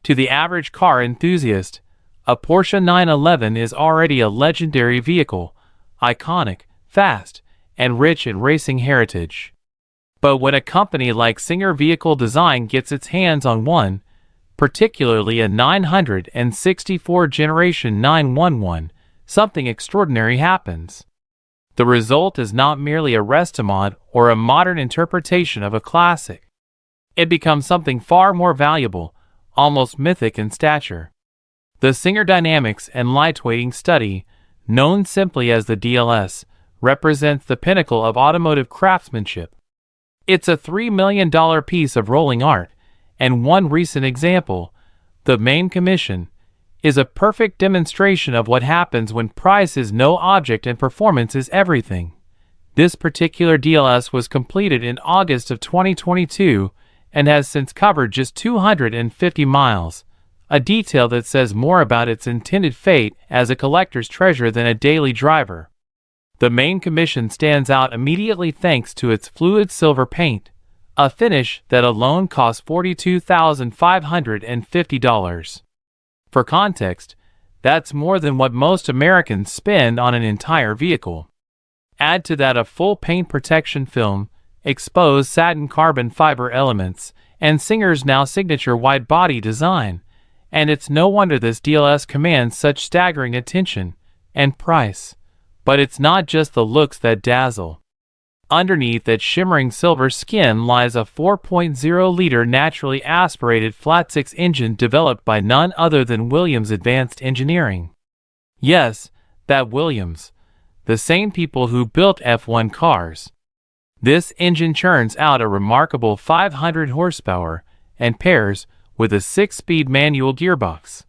To the average car enthusiast, a Porsche 911 is already a legendary vehicle, iconic, fast, and rich in racing heritage. But when a company like Singer Vehicle Design gets its hands on one, particularly a 964 Generation 911, something extraordinary happens. The result is not merely a Restomod or a modern interpretation of a classic. It becomes something far more valuable, almost mythic in stature. The Singer Dynamics and Lightweighting Study, known simply as the DLS, represents the pinnacle of automotive craftsmanship. It's a $3 million piece of rolling art, and one recent example, the Mame Commission, is a perfect demonstration of what happens when price is no object and performance is everything. This particular DLS was completed in August of 2022 and has since covered just 250 miles, a detail that says more about its intended fate as a collector's treasure than a daily driver. The Mame Commission stands out immediately thanks to its fluid silver paint, a finish that alone costs $42,550. For context, that's more than what most Americans spend on an entire vehicle. Add to that a full paint protection film, exposed satin carbon fiber elements, and Singer's now signature wide body design, and it's no wonder this DLS commands such staggering attention and price. But it's not just the looks that dazzle. Underneath that shimmering silver skin lies a 4.0-liter naturally aspirated flat-six engine developed by none other than Williams Advanced Engineering. Yes, that Williams, the same people who built F1 cars. This engine churns out a remarkable 500 horsepower and pairs with a 6-speed manual gearbox.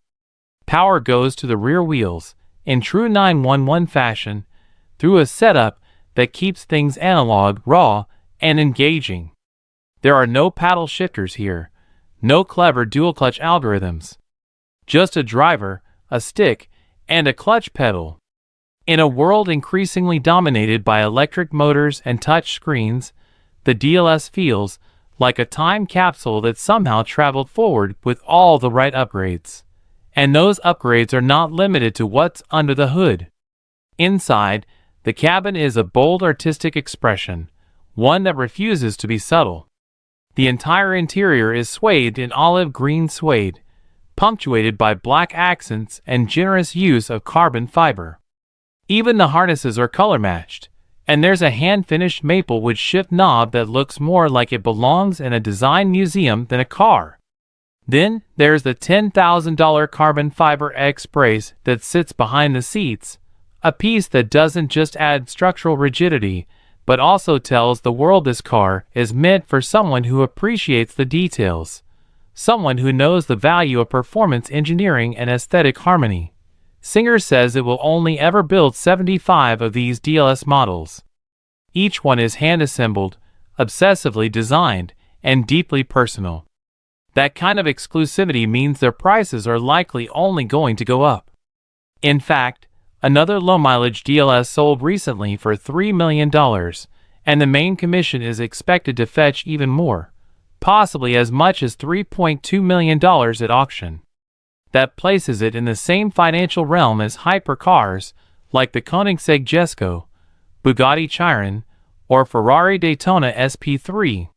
Power goes to the rear wheels, in true 911 fashion, through a setup that keeps things analog, raw, and engaging. There are no paddle shifters here, no clever dual-clutch algorithms. Just a driver, a stick, and a clutch pedal. In a world increasingly dominated by electric motors and touch screens, the DLS feels like a time capsule that somehow traveled forward with all the right upgrades. And those upgrades are not limited to what's under the hood. Inside, the cabin is a bold artistic expression, one that refuses to be subtle. The entire interior is swathed in olive green suede, punctuated by black accents and generous use of carbon fiber. Even the harnesses are color-matched, and there's a hand-finished maple wood shift knob that looks more like it belongs in a design museum than a car. Then there's the $10,000 carbon fiber X brace that sits behind the seats, a piece that doesn't just add structural rigidity, but also tells the world this car is meant for someone who appreciates the details, someone who knows the value of performance engineering and aesthetic harmony. Singer says it will only ever build 75 of these DLS models. Each one is hand-assembled, obsessively designed, and deeply personal. That kind of exclusivity means their prices are likely only going to go up. In fact, another low-mileage DLS sold recently for $3 million, and the Mame Commission is expected to fetch even more, possibly as much as $3.2 million at auction. That places it in the same financial realm as hypercars like the Koenigsegg Jesko, Bugatti Chiron, or Ferrari Daytona SP3.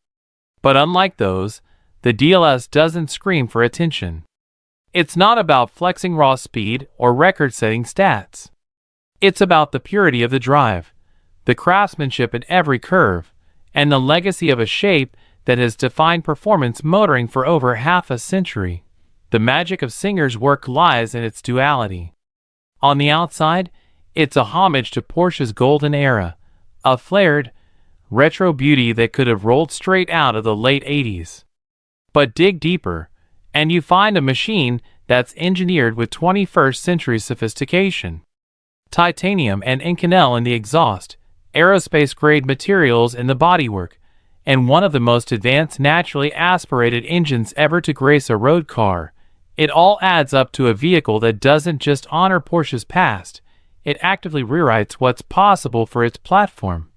But unlike those, the DLS doesn't scream for attention. It's not about flexing raw speed or record-setting stats. It's about the purity of the drive, the craftsmanship in every curve, and the legacy of a shape that has defined performance motoring for over half a century. The magic of Singer's work lies in its duality. On the outside, it's a homage to Porsche's golden era, a flared, retro beauty that could have rolled straight out of the late 80s. But dig deeper, and you find a machine that's engineered with 21st century sophistication. Titanium and Inconel in the exhaust, aerospace-grade materials in the bodywork, and one of the most advanced naturally aspirated engines ever to grace a road car. It all adds up to a vehicle that doesn't just honor Porsche's past, it actively rewrites what's possible for its platform.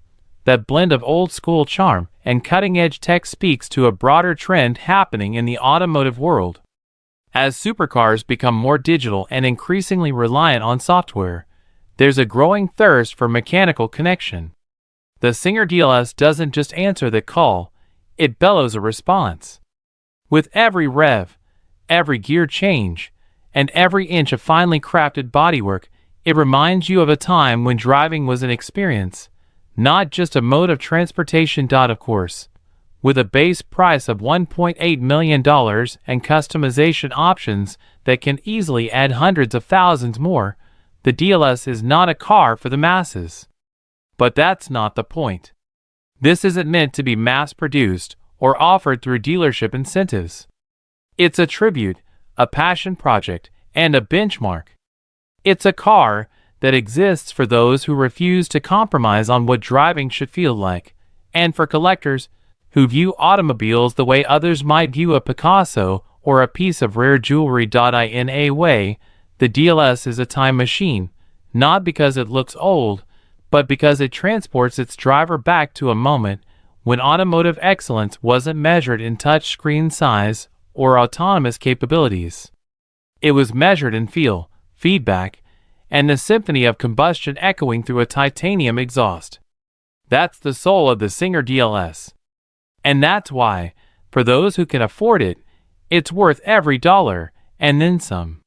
That blend of old-school charm and cutting-edge tech speaks to a broader trend happening in the automotive world. As supercars become more digital and increasingly reliant on software, there's a growing thirst for mechanical connection. The Singer DLS doesn't just answer the call, it bellows a response. With every rev, every gear change, and every inch of finely crafted bodywork, it reminds you of a time when driving was an experience, not just a mode of transportation. Of course, with a base price of $1.8 million and customization options that can easily add hundreds of thousands more, the DLS is not a car for the masses. But that's not the point. This isn't meant to be mass-produced or offered through dealership incentives. It's a tribute, a passion project, and a benchmark. It's a car that exists for those who refuse to compromise on what driving should feel like, and for collectors who view automobiles the way others might view a Picasso or a piece of rare jewelry. In a way, the DLS is a time machine, not because it looks old, but because it transports its driver back to a moment when automotive excellence wasn't measured in touchscreen size or autonomous capabilities. It was measured in feel, feedback, and the symphony of combustion echoing through a titanium exhaust. That's the soul of the Singer DLS. And that's why, for those who can afford it, it's worth every dollar, and then some.